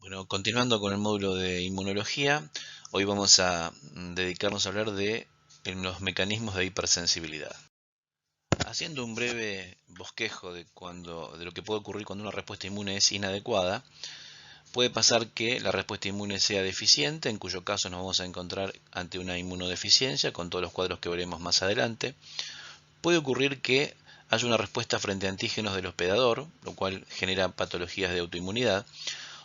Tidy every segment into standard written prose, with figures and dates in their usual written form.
Bueno, continuando con el módulo de inmunología, hoy vamos a dedicarnos a hablar de los mecanismos de hipersensibilidad. Haciendo un breve bosquejo de lo que puede ocurrir cuando una respuesta inmune es inadecuada, puede pasar que la respuesta inmune sea deficiente, en cuyo caso nos vamos a encontrar ante una inmunodeficiencia, con todos los cuadros que veremos más adelante. Puede ocurrir que haya una respuesta frente a antígenos del hospedador, lo cual genera patologías de autoinmunidad.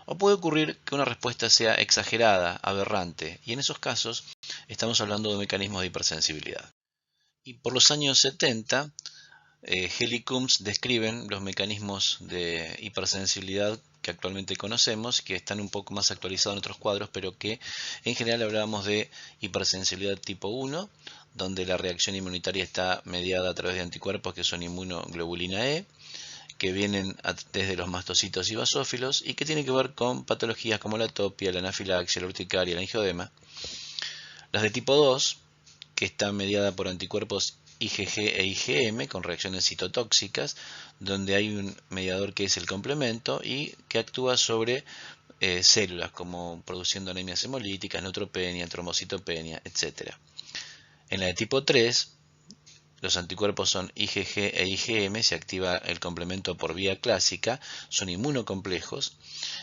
O puede ocurrir que una respuesta sea exagerada, aberrante, y en esos casos estamos hablando de mecanismos de hipersensibilidad. Y por los años 70, Hell y Coombs describen los mecanismos de hipersensibilidad que actualmente conocemos, que están un poco más actualizados en otros cuadros, pero que en general hablábamos de hipersensibilidad tipo 1, donde la reacción inmunitaria está mediada a través de anticuerpos que son inmunoglobulina E, que vienen desde los mastocitos y basófilos y que tiene que ver con patologías como la atopia, la anafilaxia, la urticaria, el angioedema. Las de tipo 2, que está mediada por anticuerpos IgG e IgM con reacciones citotóxicas, donde hay un mediador que es el complemento y que actúa sobre células como produciendo anemias hemolíticas, neutropenia, trombocitopenia, etc. En la de tipo 3, los anticuerpos son IgG e IgM, se activa el complemento por vía clásica, son inmunocomplejos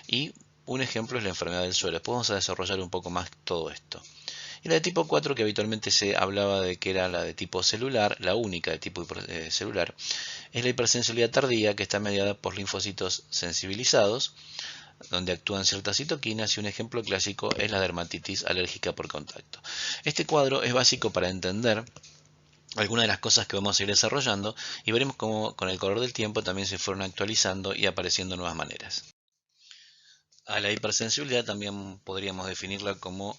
y un ejemplo es la enfermedad del suelo. Después vamos a desarrollar un poco más todo esto. Y la de tipo 4, que habitualmente se hablaba de que era la de tipo celular, la única de tipo celular, es la hipersensibilidad tardía, que está mediada por linfocitos sensibilizados, donde actúan ciertas citoquinas, y un ejemplo clásico es la dermatitis alérgica por contacto. Este cuadro es básico para entender algunas de las cosas que vamos a ir desarrollando y veremos cómo con el correr del tiempo también se fueron actualizando y apareciendo nuevas maneras. A la hipersensibilidad también podríamos definirla como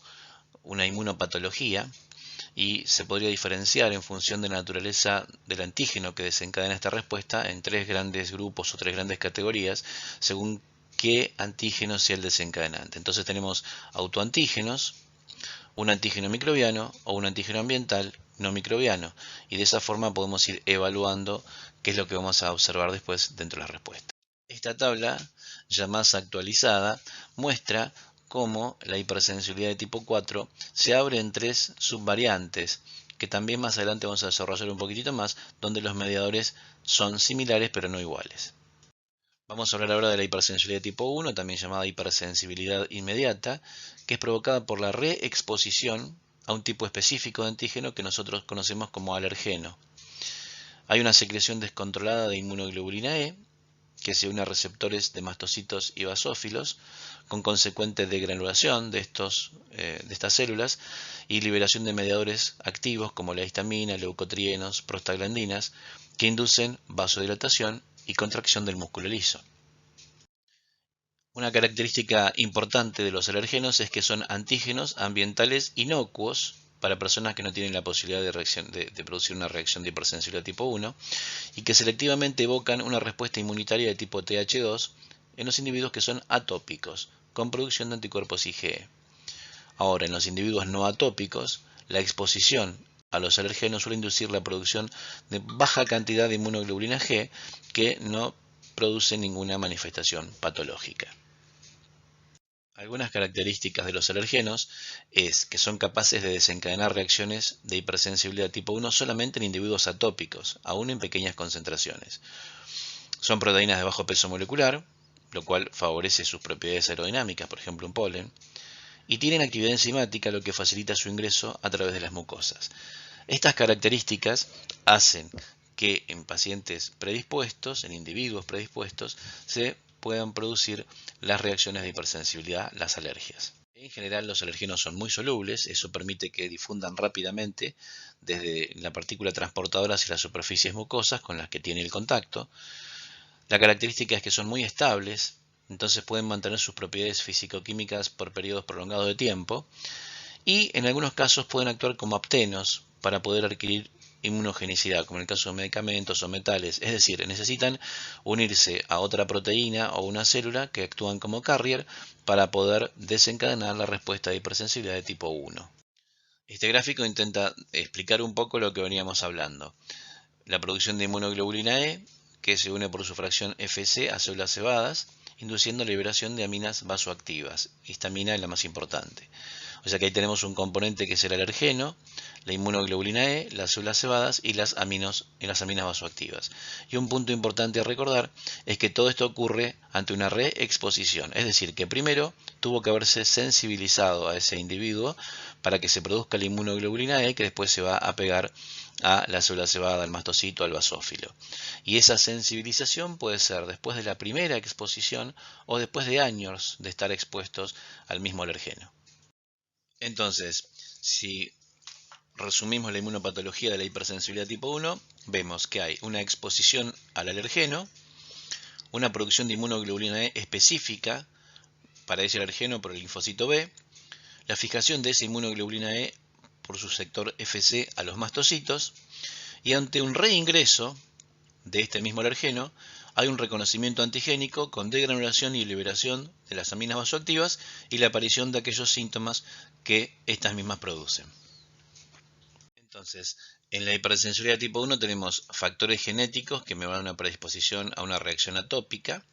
una inmunopatología y se podría diferenciar en función de la naturaleza del antígeno que desencadena esta respuesta en tres grandes grupos o tres grandes categorías según qué antígeno sea el desencadenante. Entonces tenemos autoantígenos, un antígeno microbiano o un antígeno ambiental no microbiano, y de esa forma podemos ir evaluando qué es lo que vamos a observar después dentro de la respuesta. Esta tabla, ya más actualizada, muestra cómo la hipersensibilidad de tipo 4 se abre en tres subvariantes, que también más adelante vamos a desarrollar un poquitito más, donde los mediadores son similares pero no iguales. Vamos a hablar ahora de la hipersensibilidad tipo 1, también llamada hipersensibilidad inmediata, que es provocada por la reexposición a un tipo específico de antígeno que nosotros conocemos como alergeno. Hay una secreción descontrolada de inmunoglobulina E, que se une a receptores de mastocitos y basófilos, con consecuente degranulación de estas células y liberación de mediadores activos como la histamina, leucotrienos, prostaglandinas, que inducen vasodilatación y contracción del músculo liso. Una característica importante de los alergenos es que son antígenos ambientales inocuos para personas que no tienen la posibilidad de producir una reacción de hipersensibilidad tipo 1 y que selectivamente evocan una respuesta inmunitaria de tipo Th2 en los individuos que son atópicos, con producción de anticuerpos IgE. Ahora, en los individuos no atópicos, la exposición a los alergenos suele inducir la producción de baja cantidad de inmunoglobulina G que no produce ninguna manifestación patológica. Algunas características de los alergenos es que son capaces de desencadenar reacciones de hipersensibilidad tipo 1 solamente en individuos atópicos, aún en pequeñas concentraciones. Son proteínas de bajo peso molecular, lo cual favorece sus propiedades aerodinámicas, por ejemplo un polen, y tienen actividad enzimática, lo que facilita su ingreso a través de las mucosas. Estas características hacen que en pacientes predispuestos, en individuos predispuestos, se puedan producir las reacciones de hipersensibilidad, las alergias. En general los alergenos son muy solubles, eso permite que difundan rápidamente desde la partícula transportadora hacia las superficies mucosas con las que tiene el contacto. La característica es que son muy estables, entonces pueden mantener sus propiedades físico-químicas por periodos prolongados de tiempo y en algunos casos pueden actuar como aptenos para poder adquirir inmunogenicidad, como en el caso de medicamentos o metales, es decir, necesitan unirse a otra proteína o una célula que actúan como carrier para poder desencadenar la respuesta de hipersensibilidad de tipo 1. Este gráfico intenta explicar un poco lo que veníamos hablando. La producción de inmunoglobulina E, que se une por su fracción Fc a células cebadas induciendo la liberación de aminas vasoactivas. Histamina es la más importante. O sea que ahí tenemos un componente que es el alergeno, la inmunoglobulina E, las células cebadas y las aminas vasoactivas. Y un punto importante a recordar es que todo esto ocurre ante una reexposición, es decir, que primero tuvo que haberse sensibilizado a ese individuo para que se produzca la inmunoglobulina E, que después se va a pegar a la célula cebada, al mastocito, al basófilo. Y esa sensibilización puede ser después de la primera exposición o después de años de estar expuestos al mismo alergeno. Entonces, si resumimos la inmunopatología de la hipersensibilidad tipo 1, vemos que hay una exposición al alergeno, una producción de inmunoglobulina E específica para ese alergeno por el linfocito B, la fijación de esa inmunoglobulina E por su sector Fc a los mastocitos, y ante un reingreso de este mismo alergeno, hay un reconocimiento antigénico con degranulación y liberación de las aminas vasoactivas y la aparición de aquellos síntomas que estas mismas producen. Entonces, en la hipersensibilidad tipo 1 tenemos factores genéticos que me van a una predisposición a una reacción atópica,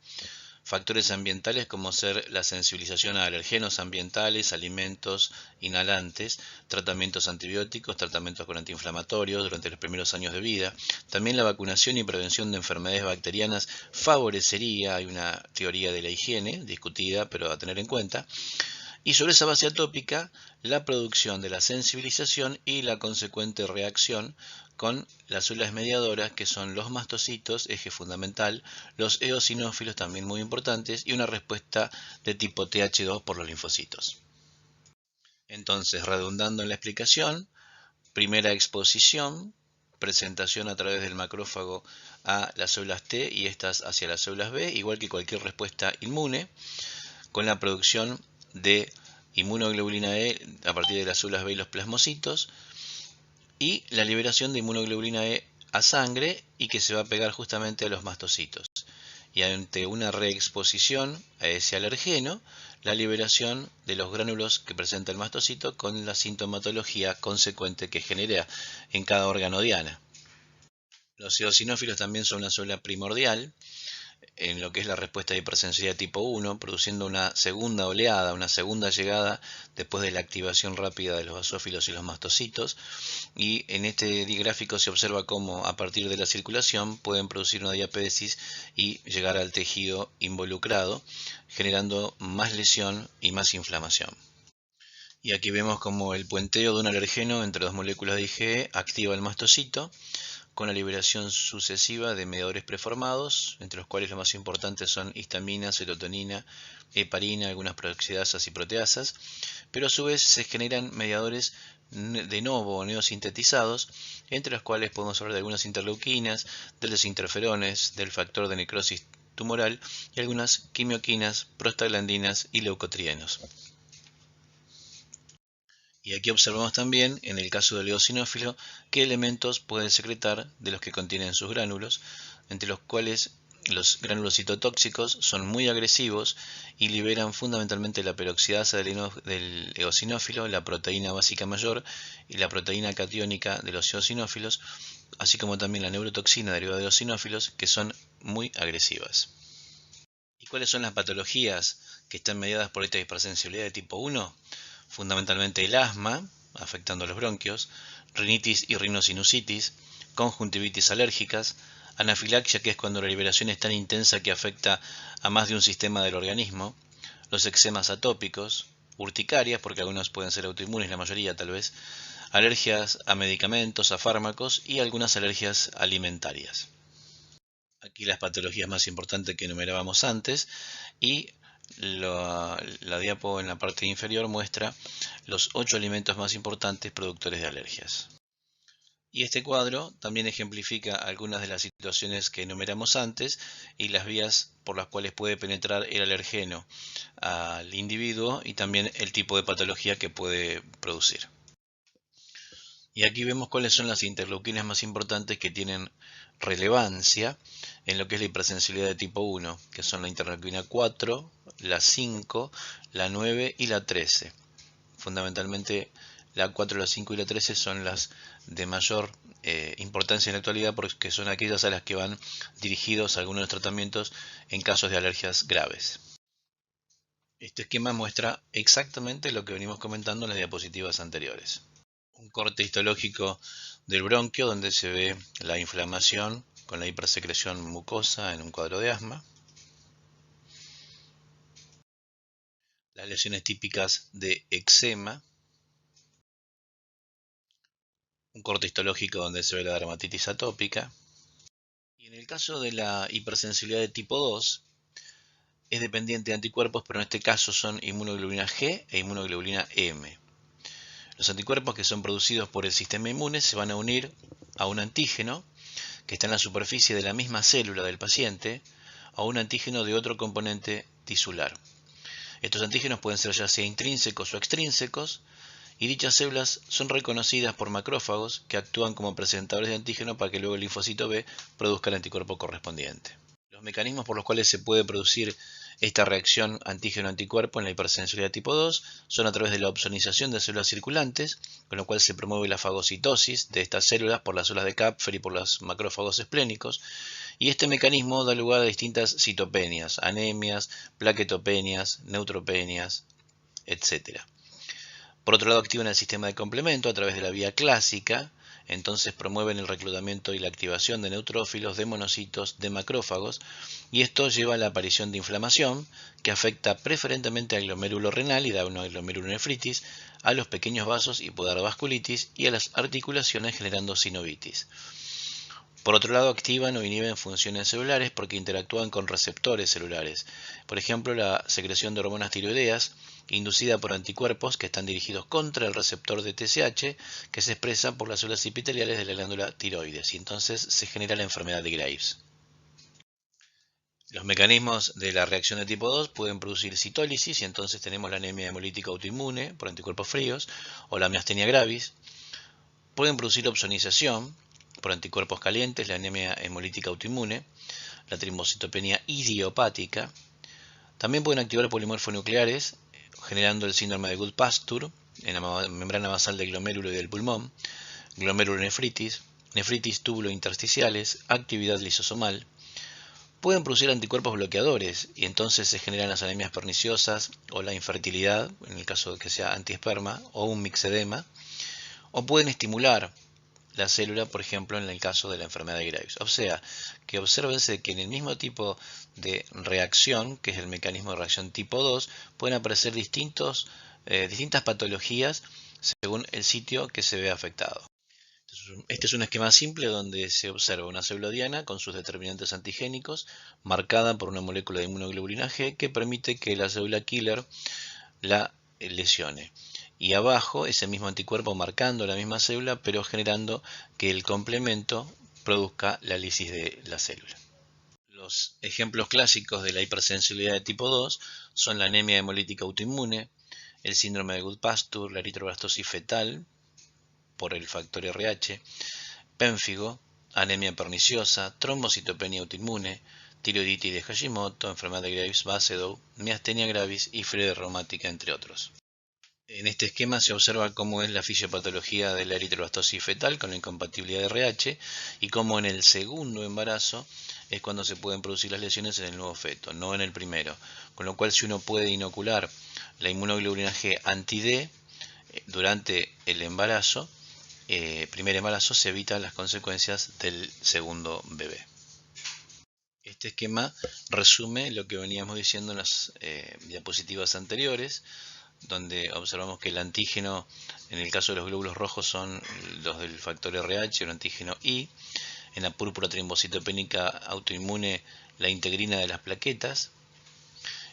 factores ambientales como ser la sensibilización a alergenos ambientales, alimentos, inhalantes, tratamientos antibióticos, tratamientos con antiinflamatorios durante los primeros años de vida. También la vacunación y prevención de enfermedades bacterianas favorecería, hay una teoría de la higiene discutida, pero a tener en cuenta. Y sobre esa base atópica, la producción de la sensibilización y la consecuente reacción con las células mediadoras, que son los mastocitos, eje fundamental, los eosinófilos, también muy importantes, y una respuesta de tipo Th2 por los linfocitos. Entonces, redundando en la explicación, primera exposición, presentación a través del macrófago a las células T y estas hacia las células B, igual que cualquier respuesta inmune, con la producción de inmunoglobulina E a partir de las células B y los plasmocitos, y la liberación de inmunoglobulina E a sangre y que se va a pegar justamente a los mastocitos. Y ante una reexposición a ese alergeno, la liberación de los gránulos que presenta el mastocito con la sintomatología consecuente que genera en cada órgano diana. Los eosinófilos también son una célula primordial en lo que es la respuesta de hipersensibilidad tipo 1, produciendo una segunda oleada, una segunda llegada después de la activación rápida de los basófilos y los mastocitos. Y en este gráfico se observa cómo a partir de la circulación pueden producir una diapédesis y llegar al tejido involucrado, generando más lesión y más inflamación. Y aquí vemos como el puenteo de un alergeno entre dos moléculas de IgE activa el mastocito, con la liberación sucesiva de mediadores preformados, entre los cuales los más importantes son histamina, serotonina, heparina, algunas peroxidasas y proteasas, pero a su vez se generan mediadores de novo o neosintetizados, entre los cuales podemos hablar de algunas interleuquinas, de los interferones, del factor de necrosis tumoral y algunas quimioquinas, prostaglandinas y leucotrienos. Y aquí observamos también, en el caso del eosinófilo, qué elementos pueden secretar de los que contienen sus gránulos, entre los cuales los gránulos citotóxicos son muy agresivos y liberan fundamentalmente la peroxidasa del eosinófilo, la proteína básica mayor y la proteína catiónica de los eosinófilos, así como también la neurotoxina derivada de eosinófilos, que son muy agresivas. ¿Y cuáles son las patologías que están mediadas por esta hipersensibilidad de tipo 1? Fundamentalmente el asma, afectando a los bronquios, rinitis y rinosinusitis, conjuntivitis alérgicas, anafilaxia, que es cuando la liberación es tan intensa que afecta a más de un sistema del organismo, los eczemas atópicos, urticarias, porque algunos pueden ser autoinmunes, la mayoría tal vez, alergias a medicamentos, a fármacos y algunas alergias alimentarias. Aquí las patologías más importantes que enumerábamos antes y la diapo en la parte inferior muestra los 8 alimentos más importantes productores de alergias. Y este cuadro también ejemplifica algunas de las situaciones que enumeramos antes y las vías por las cuales puede penetrar el alergeno al individuo y también el tipo de patología que puede producir. Y aquí vemos cuáles son las interleuquinas más importantes que tienen relevancia en lo que es la hipersensibilidad de tipo 1, que son la interleuquina 4, la 5, la 9 y la 13. Fundamentalmente la 4, la 5 y la 13 son las de mayor importancia en la actualidad porque son aquellas a las que van dirigidos algunos de los tratamientos en casos de alergias graves. Este esquema muestra exactamente lo que venimos comentando en las diapositivas anteriores. Un corte histológico del bronquio donde se ve la inflamación con la hipersecreción mucosa en un cuadro de asma. Las lesiones típicas de eczema. Un corte histológico donde se ve la dermatitis atópica. Y en el caso de la hipersensibilidad de tipo 2, es dependiente de anticuerpos, pero en este caso son inmunoglobulina G e inmunoglobulina M. Los anticuerpos que son producidos por el sistema inmune se van a unir a un antígeno que está en la superficie de la misma célula del paciente, a un antígeno de otro componente tisular. Estos antígenos pueden ser ya sea intrínsecos o extrínsecos, y dichas células son reconocidas por macrófagos que actúan como presentadores de antígeno para que luego el linfocito B produzca el anticuerpo correspondiente. Los mecanismos por los cuales se puede producir esta reacción antígeno-anticuerpo en la hipersensibilidad tipo 2 son a través de la opsonización de células circulantes, con lo cual se promueve la fagocitosis de estas células por las células de Kupffer y por los macrófagos esplénicos, y este mecanismo da lugar a distintas citopenias, anemias, plaquetopenias, neutropenias, etc. Por otro lado, activan el sistema de complemento a través de la vía clásica, entonces promueven el reclutamiento y la activación de neutrófilos, de monocitos, de macrófagos, y esto lleva a la aparición de inflamación que afecta preferentemente al glomérulo renal y da una glomerulonefritis, a los pequeños vasos y puede dar vasculitis y a las articulaciones generando sinovitis. Por otro lado, activan o inhiben funciones celulares porque interactúan con receptores celulares. Por ejemplo, la secreción de hormonas tiroideas, inducida por anticuerpos que están dirigidos contra el receptor de TSH, que se expresa por las células epiteliales de la glándula tiroides, y entonces se genera la enfermedad de Graves. Los mecanismos de la reacción de tipo 2 pueden producir citólisis, y entonces tenemos la anemia hemolítica autoinmune por anticuerpos fríos, o la miastenia gravis. Pueden producir opsonización por anticuerpos calientes, la anemia hemolítica autoinmune, la trombocitopenia idiopática. También pueden activar polimorfonucleares, generando el síndrome de Goodpasture en la membrana basal del glomérulo y del pulmón, glomerulonefritis, nefritis túbulo-intersticiales, actividad lisosomal. Pueden producir anticuerpos bloqueadores y entonces se generan las anemias perniciosas o la infertilidad, en el caso de que sea antiesperma, o un mixedema. O pueden estimular la célula, por ejemplo, en el caso de la enfermedad de Graves. O sea, que obsérvense que en el mismo tipo de reacción, que es el mecanismo de reacción tipo 2, pueden aparecer distintas patologías según el sitio que se ve afectado. Este es un esquema simple donde se observa una célula diana con sus determinantes antigénicos, marcada por una molécula de inmunoglobulina G que permite que la célula killer la lesione. Y abajo ese mismo anticuerpo marcando la misma célula, pero generando que el complemento produzca la lisis de la célula. Los ejemplos clásicos de la hipersensibilidad de tipo 2 son la anemia hemolítica autoinmune, el síndrome de Goodpasture, la eritroblastosis fetal por el factor RH, pénfigo, anemia perniciosa, trombocitopenia autoinmune, tiroiditis de Hashimoto, enfermedad de Graves-Basedow, miastenia gravis y fiebre reumática, entre otros. En este esquema se observa cómo es la fisiopatología de la eritroblastosis fetal con la incompatibilidad de RH y cómo en el segundo embarazo es cuando se pueden producir las lesiones en el nuevo feto, no en el primero. Con lo cual, si uno puede inocular la inmunoglobulina G anti-D durante el embarazo, primer embarazo, se evitan las consecuencias del segundo bebé. Este esquema resume lo que veníamos diciendo en las diapositivas anteriores, donde observamos que el antígeno, en el caso de los glóbulos rojos, son los del factor RH, el antígeno I. En la púrpura trombocitopénica autoinmune, la integrina de las plaquetas.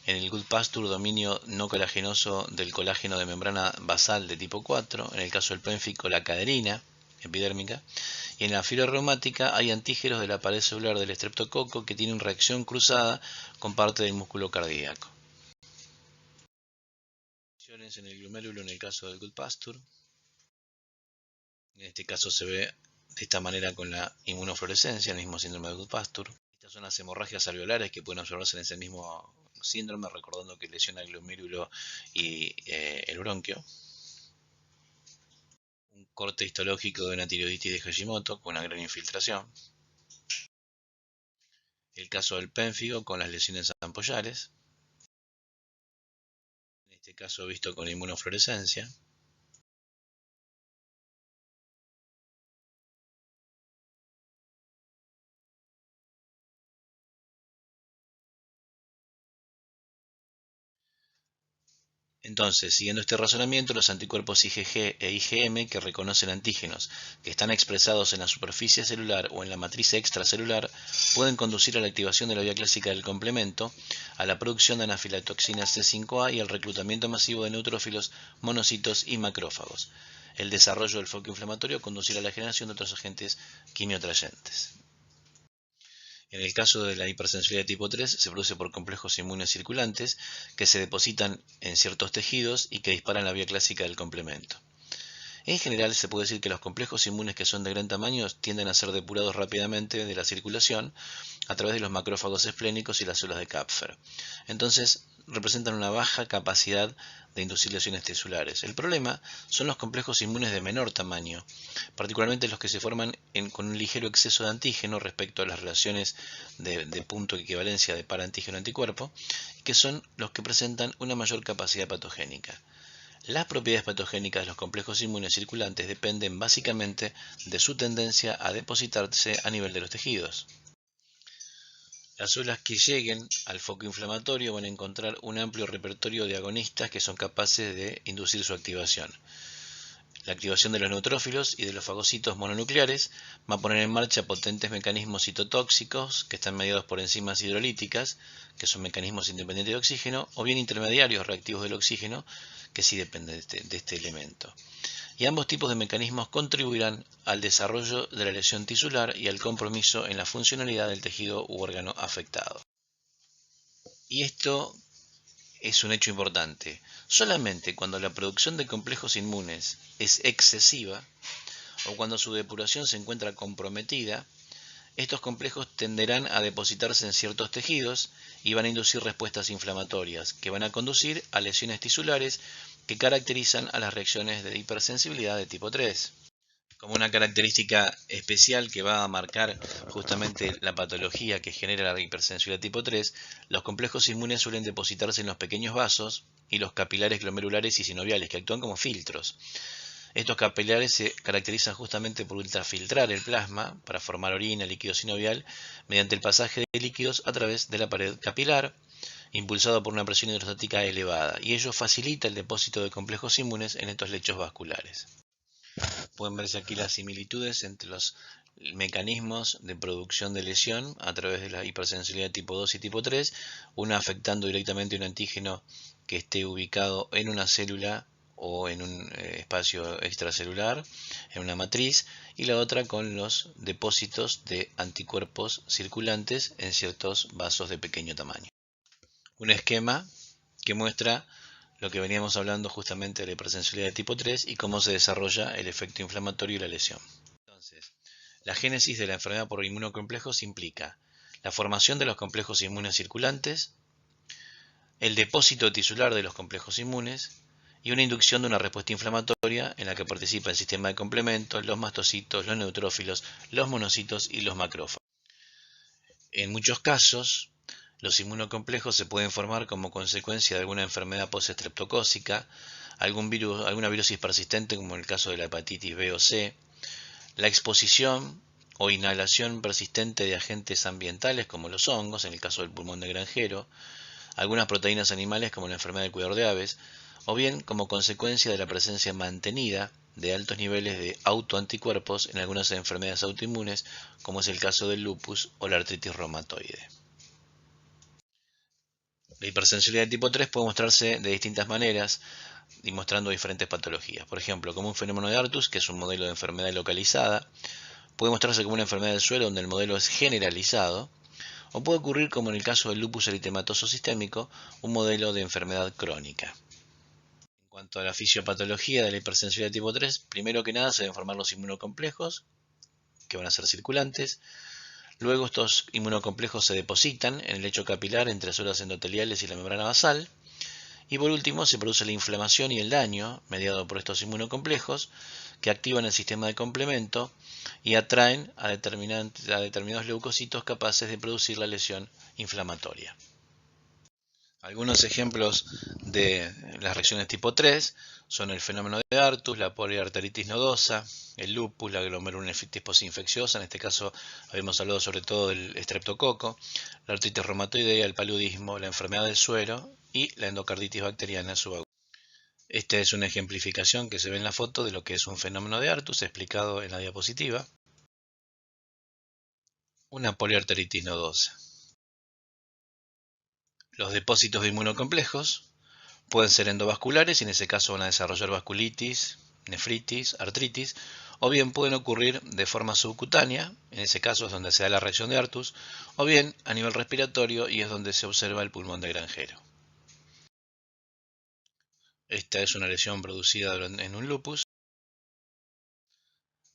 En el Goodpasture, dominio no colagenoso del colágeno de membrana basal de tipo 4. En el caso del pénfico, la caderina epidérmica. Y en la fiebre reumática hay antígenos de la pared celular del estreptococo que tienen reacción cruzada con parte del músculo cardíaco. En el glomérulo en el caso del Goodpasture. En este caso se ve de esta manera con la inmunofluorescencia, el mismo síndrome de Goodpasture. Estas son las hemorragias alveolares que pueden observarse en ese mismo síndrome, recordando que lesiona el glomérulo y el bronquio. un corte histológico de una tiroiditis de Hashimoto con una gran infiltración, el caso del pénfigo con las lesiones ampollares, en este caso visto con inmunofluorescencia, entonces, siguiendo este razonamiento, los anticuerpos IgG e IgM que reconocen antígenos que están expresados en la superficie celular o en la matriz extracelular pueden conducir a la activación de la vía clásica del complemento, a la producción de anafilatoxina C5a y al reclutamiento masivo de neutrófilos, monocitos y macrófagos. El desarrollo del foco inflamatorio conducirá a la generación de otros agentes quimiotrayentes. En el caso de la hipersensibilidad tipo 3 se produce por complejos inmunes circulantes que se depositan en ciertos tejidos y que disparan la vía clásica del complemento. En general se puede decir que los complejos inmunes que son de gran tamaño tienden a ser depurados rápidamente de la circulación a través de los macrófagos esplénicos y las células de Kapfer. Entonces representan una baja capacidad de inducir lesiones tisulares. El problema son los complejos inmunes de menor tamaño, particularmente los que se forman con un ligero exceso de antígeno respecto a las relaciones de punto de equivalencia de par antígeno-anticuerpo, que son los que presentan una mayor capacidad patogénica. Las propiedades patogénicas de los complejos inmunes circulantes dependen básicamente de su tendencia a depositarse a nivel de los tejidos. Las células que lleguen al foco inflamatorio van a encontrar un amplio repertorio de agonistas que son capaces de inducir su activación. La activación de los neutrófilos y de los fagocitos mononucleares va a poner en marcha potentes mecanismos citotóxicos que están mediados por enzimas hidrolíticas, que son mecanismos independientes de oxígeno, o bien intermediarios reactivos del oxígeno, que sí dependen de este elemento. Y ambos tipos de mecanismos contribuirán al desarrollo de la lesión tisular y al compromiso en la funcionalidad del tejido u órgano afectado. Y esto es un hecho importante. Solamente cuando la producción de complejos inmunes es excesiva o cuando su depuración se encuentra comprometida, estos complejos tenderán a depositarse en ciertos tejidos y van a inducir respuestas inflamatorias que van a conducir a lesiones tisulares que caracterizan a las reacciones de hipersensibilidad de tipo 3. Como una característica especial que va a marcar justamente la patología que genera la hipersensibilidad tipo 3, los complejos inmunes suelen depositarse en los pequeños vasos y los capilares glomerulares y sinoviales, que actúan como filtros. Estos capilares se caracterizan justamente por ultrafiltrar el plasma para formar orina, líquido sinovial, mediante el pasaje de líquidos a través de la pared capilar, impulsado por una presión hidrostática elevada, y ello facilita el depósito de complejos inmunes en estos lechos vasculares. Pueden verse aquí las similitudes entre los mecanismos de producción de lesión a través de la hipersensibilidad tipo 2 y tipo 3, una afectando directamente un antígeno que esté ubicado en una célula o en un espacio extracelular, en una matriz, y la otra con los depósitos de anticuerpos circulantes en ciertos vasos de pequeño tamaño. Un esquema que muestra lo que veníamos hablando justamente de la hipersensibilidad de tipo 3 y cómo se desarrolla el efecto inflamatorio y la lesión. Entonces, la génesis de la enfermedad por inmunocomplejos implica la formación de los complejos inmunes circulantes, el depósito tisular de los complejos inmunes y una inducción de una respuesta inflamatoria en la que participa el sistema de complemento, los mastocitos, los neutrófilos, los monocitos y los macrófagos. En muchos casos, los inmunocomplejos se pueden formar como consecuencia de alguna enfermedad postestreptocócica, alguna virosis persistente como en el caso de la hepatitis B o C, la exposición o inhalación persistente de agentes ambientales como los hongos, en el caso del pulmón de granjero, algunas proteínas animales como la enfermedad del cuidador de aves, o bien como consecuencia de la presencia mantenida de altos niveles de autoanticuerpos en algunas enfermedades autoinmunes, como es el caso del lupus o la artritis reumatoide. La hipersensibilidad de tipo 3 puede mostrarse de distintas maneras y mostrando diferentes patologías. Por ejemplo, como un fenómeno de Artus, que es un modelo de enfermedad localizada, puede mostrarse como una enfermedad del suelo donde el modelo es generalizado, o puede ocurrir como en el caso del lupus eritematoso sistémico, un modelo de enfermedad crónica. En cuanto a la fisiopatología de la hipersensibilidad de tipo 3, primero que nada se deben formar los inmunocomplejos, que van a ser circulantes. Luego estos inmunocomplejos se depositan en el lecho capilar entre células endoteliales y la membrana basal, Y por último se produce la inflamación y el daño mediado por estos inmunocomplejos que activan el sistema de complemento y atraen a determinados leucocitos capaces de producir la lesión inflamatoria. Algunos ejemplos de las reacciones tipo 3 son el fenómeno de Artus, la poliarteritis nodosa, el lupus, la glomerulonefritis posinfecciosa, en este caso habíamos hablado sobre todo del estreptococo, la artritis reumatoidea, el paludismo, la enfermedad del suero y la endocarditis bacteriana subaguda. Esta es una ejemplificación que se ve en la foto de lo que es un fenómeno de Artus explicado en la diapositiva. Una poliarteritis nodosa. Los depósitos de inmunocomplejos pueden ser endovasculares y en ese caso van a desarrollar vasculitis, nefritis, artritis, o bien pueden ocurrir de forma subcutánea, en ese caso es donde se da la reacción de Artus, o bien a nivel respiratorio y es donde se observa el pulmón de granjero. Esta es una lesión producida en un lupus.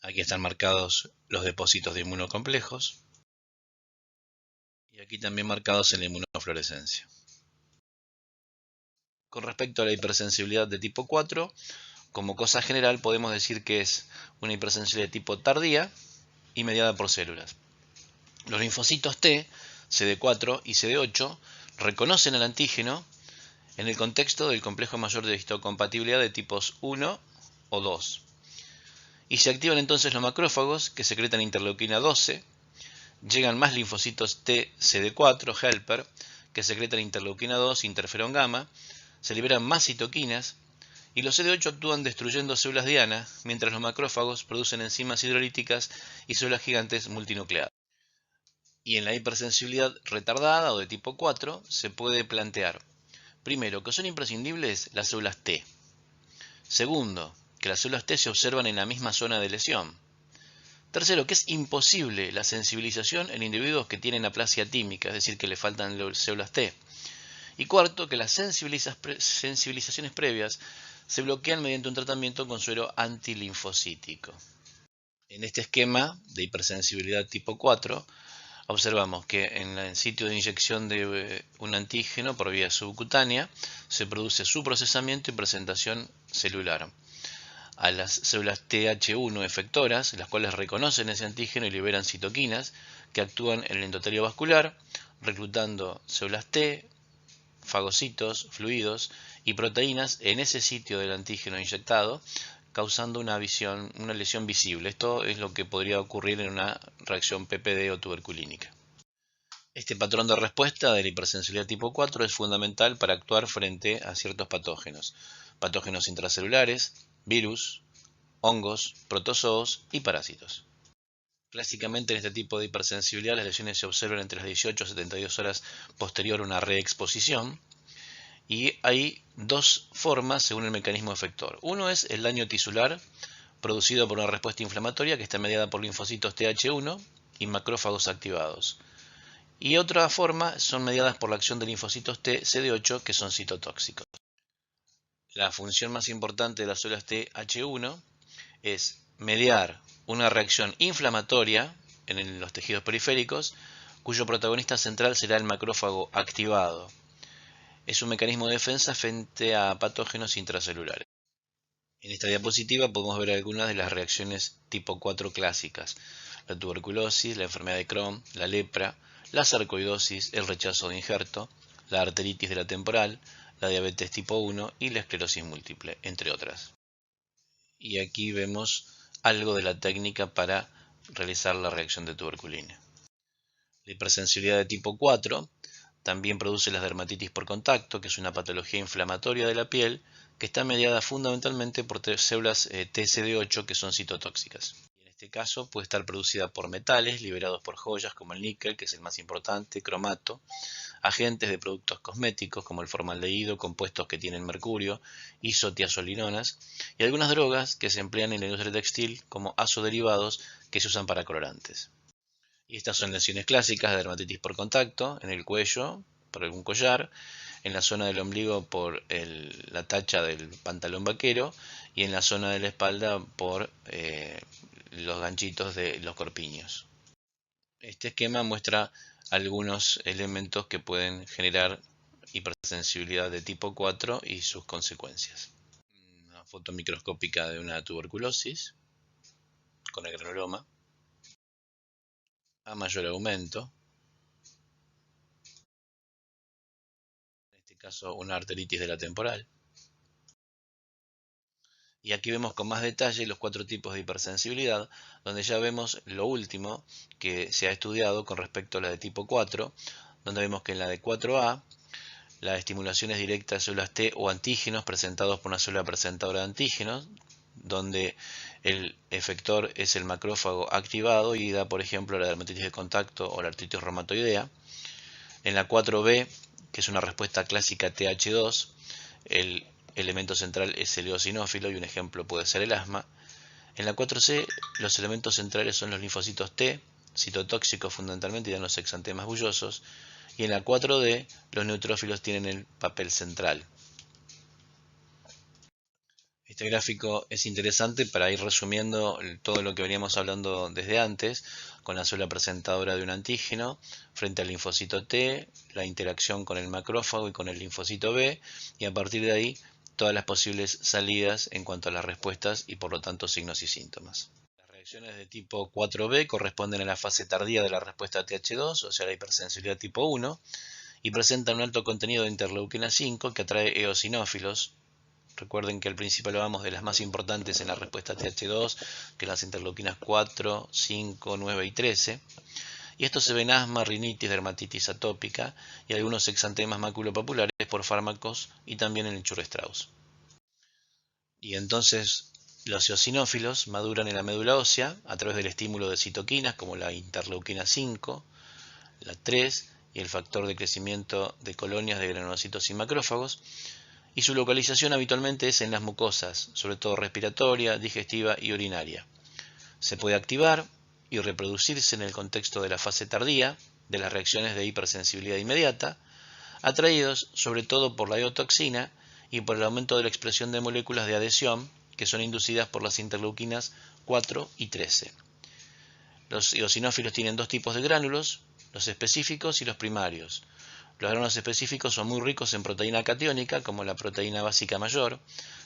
Aquí están marcados los depósitos de inmunocomplejos y aquí también marcados en la inmunofluorescencia. Con respecto a la hipersensibilidad de tipo 4, como cosa general podemos decir que es una hipersensibilidad de tipo tardía y mediada por células. Los linfocitos T, CD4 y CD8 reconocen al antígeno en el contexto del complejo mayor de histocompatibilidad de tipos 1 o 2. Y se activan entonces los macrófagos que secretan interleuquina 12, llegan más linfocitos T, CD4, helper, que secretan interleuquina 2, interferón gamma, se liberan más citoquinas y los CD8 actúan destruyendo células diana, mientras los macrófagos producen enzimas hidrolíticas y células gigantes multinucleadas. Y en la hipersensibilidad retardada o de tipo 4 se puede plantear, primero, que son imprescindibles las células T. Segundo, que las células T se observan en la misma zona de lesión. Tercero, que es imposible la sensibilización en individuos que tienen aplasia tímica, es decir, que le faltan células T. Y cuarto, que las sensibilizaciones previas se bloquean mediante un tratamiento con suero antilinfocítico. En este esquema de hipersensibilidad tipo 4, observamos que en el sitio de inyección de un antígeno por vía subcutánea se produce su procesamiento y presentación celular a las células Th1 efectoras, las cuales reconocen ese antígeno y liberan citoquinas que actúan en el endotelio vascular, reclutando células T, fagocitos, fluidos y proteínas en ese sitio del antígeno inyectado, causando una lesión visible. Esto es lo que podría ocurrir en una reacción PPD o tuberculínica. Este patrón de respuesta de la hipersensibilidad tipo 4 es fundamental para actuar frente a ciertos patógenos intracelulares, virus, hongos, protozoos y parásitos. Clásicamente en este tipo de hipersensibilidad las lesiones se observan entre las 18 y 72 horas posterior a una reexposición y hay dos formas según el mecanismo efector. Uno es el daño tisular producido por una respuesta inflamatoria que está mediada por linfocitos Th1 y macrófagos activados. Y otra forma son mediadas por la acción de linfocitos T CD8 que son citotóxicos. La función más importante de las células Th1 es mediar una reacción inflamatoria en los tejidos periféricos, cuyo protagonista central será el macrófago activado. Es un mecanismo de defensa frente a patógenos intracelulares. En esta diapositiva podemos ver algunas de las reacciones tipo 4 clásicas: la tuberculosis, la enfermedad de Crohn, la lepra, la sarcoidosis, el rechazo de injerto, la arteritis de la temporal, la diabetes tipo 1 y la esclerosis múltiple, entre otras. Y aquí vemos algo de la técnica para realizar la reacción de tuberculina. La hipersensibilidad de tipo 4 también produce la dermatitis por contacto, que es una patología inflamatoria de la piel que está mediada fundamentalmente por células TCD8 que son citotóxicas. En este caso puede estar producida por metales liberados por joyas como el níquel, que es el más importante, cromato, agentes de productos cosméticos como el formaldehído, compuestos que tienen mercurio, isotiazolinonas y algunas drogas que se emplean en la industria textil como azoderivados que se usan para colorantes. Y estas son lesiones clásicas de dermatitis por contacto, en el cuello por algún collar, en la zona del ombligo por la tacha del pantalón vaquero y en la zona de la espalda por los ganchitos de los corpiños. Este esquema muestra algunos elementos que pueden generar hipersensibilidad de tipo 4 y sus consecuencias. Una foto microscópica de una tuberculosis con el granuloma a mayor aumento. En este caso, una arteritis de la temporal. Y aquí vemos con más detalle los 4 tipos de hipersensibilidad, donde ya vemos lo último que se ha estudiado con respecto a la de tipo 4, donde vemos que en la de 4A la estimulación es directa a células T o antígenos presentados por una célula presentadora de antígenos, donde el efector es el macrófago activado y da, por ejemplo, la dermatitis de contacto o la artritis reumatoidea. En la 4B, que es una respuesta clásica TH2, el elemento central es el eosinófilo y un ejemplo puede ser el asma. En la 4C, los elementos centrales son los linfocitos T, citotóxicos fundamentalmente, y dan los exantemas bullosos. Y en la 4D, los neutrófilos tienen el papel central. Este gráfico es interesante para ir resumiendo todo lo que veníamos hablando desde antes, con la célula presentadora de un antígeno frente al linfocito T, la interacción con el macrófago y con el linfocito B, y a partir de ahí todas las posibles salidas en cuanto a las respuestas y por lo tanto signos y síntomas. Las reacciones de tipo 4B corresponden a la fase tardía de la respuesta TH2, o sea la hipersensibilidad tipo 1, y presentan un alto contenido de interleuquina 5 que atrae eosinófilos. Recuerden que al principio hablábamos de las más importantes en la respuesta TH2, que las interleuquinas 4, 5, 9 y 13. Y esto se ve en asma, rinitis, dermatitis atópica y algunos exantemas maculopapulares por fármacos y también en el Churre-Strauss. Y entonces los eosinófilos maduran en la médula ósea a través del estímulo de citoquinas como la interleuquina 5, la 3 y el factor de crecimiento de colonias de granulocitos y macrófagos, y su localización habitualmente es en las mucosas, sobre todo respiratoria, digestiva y urinaria. Se puede activar y reproducirse en el contexto de la fase tardía de las reacciones de hipersensibilidad inmediata, atraídos sobre todo por la eotoxina y por el aumento de la expresión de moléculas de adhesión que son inducidas por las interleuquinas 4 y 13. Los eosinófilos tienen 2 tipos de gránulos, los específicos y los primarios. Los gránulos específicos son muy ricos en proteína catiónica, como la proteína básica mayor,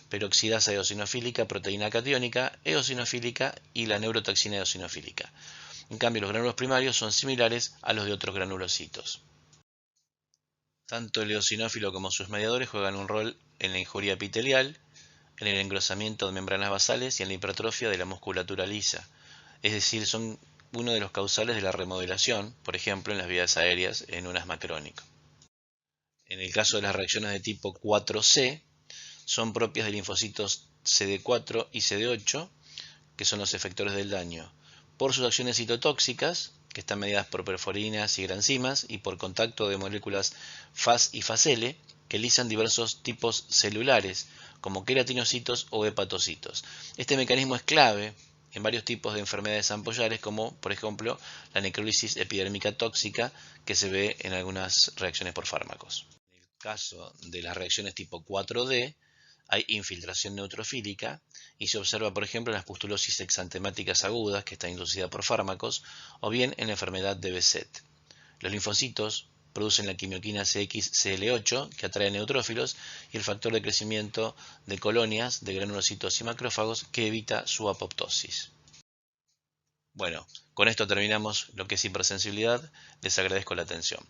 peroxidasa eosinofílica, proteína catiónica, eosinofílica y la neurotoxina eosinofílica. En cambio, los gránulos primarios son similares a los de otros granulocitos. Tanto el eosinófilo como sus mediadores juegan un rol en la injuria epitelial, en el engrosamiento de membranas basales y en la hipertrofia de la musculatura lisa. Es decir, son uno de los causales de la remodelación, por ejemplo, en las vías aéreas en un asma crónico. En el caso de las reacciones de tipo 4C, son propias de linfocitos CD4 y CD8, que son los efectores del daño, por sus acciones citotóxicas, que están mediadas por perforinas y granzimas, y por contacto de moléculas Fas y Fas-L, que lisan diversos tipos celulares, como queratinocitos o hepatocitos. Este mecanismo es clave en varios tipos de enfermedades ampollares, como por ejemplo la necrólisis epidérmica tóxica, que se ve en algunas reacciones por fármacos. En el caso de las reacciones tipo 4D, hay infiltración neutrofílica y se observa, por ejemplo, en las pustulosis exantemáticas agudas, que está inducida por fármacos, o bien en la enfermedad de Behçet. Los linfocitos producen la quimioquina CXCL8, que atrae neutrófilos, y el factor de crecimiento de colonias de granulocitos y macrófagos, que evita su apoptosis. Bueno, con esto terminamos lo que es hipersensibilidad. Les agradezco la atención.